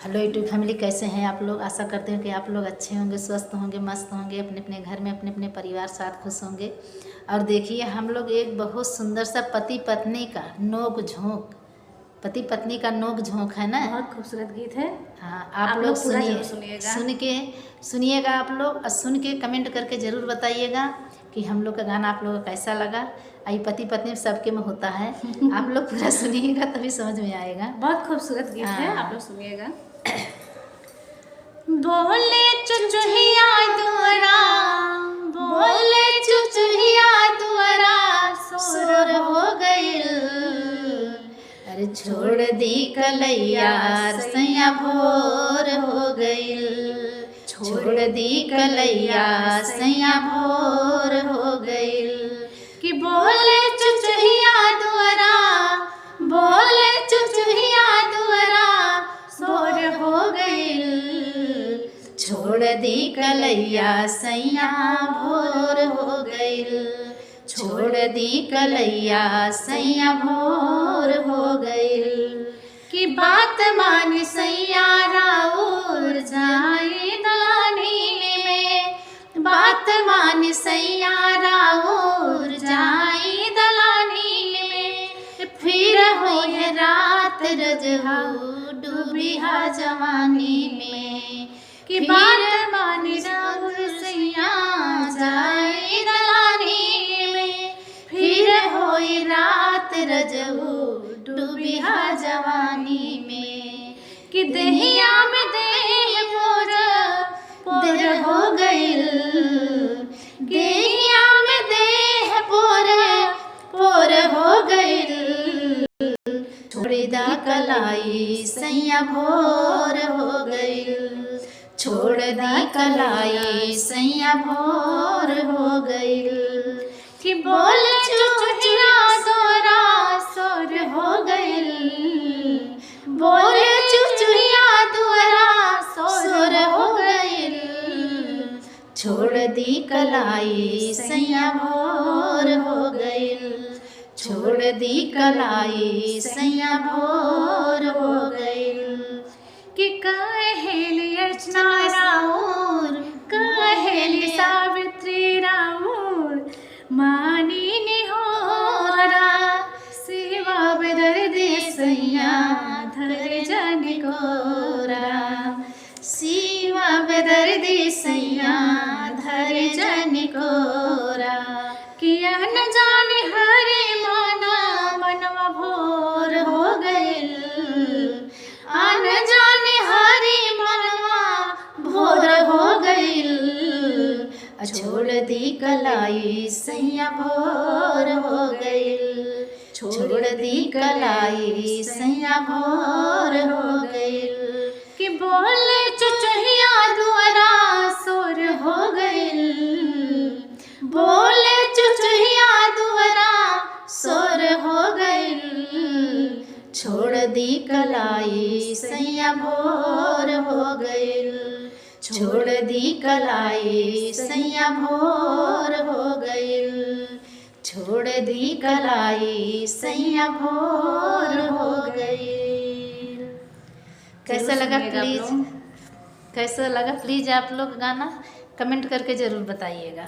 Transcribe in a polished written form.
Hello YouTube family, कैसे हैं आप लोग। आशा करते हैं कि आप लोग अच्छे होंगे, स्वस्थ होंगे, मस्त होंगे, अपने अपने घर में अपने अपने परिवार साथ खुश होंगे। और देखिए हम लोग एक बहुत सुंदर सा पति पत्नी का नोक झोंक, पति पत्नी का नोक झोंक है ना, बहुत खूबसूरत गीत है। हाँ आप लोग सुनिए, सुनिएगा आप लोग, और सुन के कमेंट करके ज़रूर बताइएगा कि हम लोग का गाना आप लोगों को कैसा लगा। आई पति पत्नी सबके में होता है आप लोग पूरा सुनिएगा तभी समझ में आएगा। बहुत खूबसूरत गीत है, आप लोग सुनिएगा। बोले चुचुहिया दुआरा, बोले चुचुहिया दुआरा, सोर हो गइल, अरे छोड़ दी कलैया सैया भोर हो गइल, छोड़ दी कलैया सैया भोर हो गइल। कि बोले चुचुहिया दुआरा, बोले चुचुहिया दुआरा, सोर हो गइल, छोड़ दी कलैया सैया भोर हो गइल, छोड़ दी कलैया सैया भोर हो गइल। कि बात मान सैया राउर जाए दलानी में, बात मान सैया राउर जाए दलानी में, फिर होए रात रजहू डूबिहा जवानी में। कि बात मान राउर सैया जाए दलानी में, फिर होए रात रजहू डूबिहा जवानी में। कि दहिया में देह पोर पोर हो गइल, देहिया में देह पोर पोर हो गइल, छोड़ी दा कलाई सैया भोर हो गइल, छोड़ दी कलाई सैया भोर हो गइल। कि बोल चुचुहिया सोरा, सोर हो गइल, बोल चुचुहिया दुआरा, सोर हो गइल, छोड़ दी कलाई सैया भोर हो गइल, छोड़ दी कलाई सैया भोर हो गइल। कि कहेली अर्चना राउर, कहेली सावित्री राउर, मानी निहोरा, सेवा बेदर्दी सैया धर जन कोरा, सेवा बेदर्दी सैया धर जन कोरा। किया न जाने हरे माना मनवा भोर हो गइल, आन जाने हरी मनवा भोर हो गइल, छोड़ दी कलाई सैया भोर हो गइल, छोड़ दी कलाई सैया भोर हो गइल। कि बोले चुचुहिया दुआरा, सोर हो गइल, बोले चुचुहिया दुआरा, सोर हो गइल, छोड़ दी कलाई सैया भोर हो गइल, छोड़ दी कलाई सैया भोर हो गइल, छोड़ दी कलाई सैया भोर हो गइल। कैसा लगा प्लीज़, कैसा लगा प्लीज़ आप लोग गाना कमेंट करके ज़रूर बताइएगा।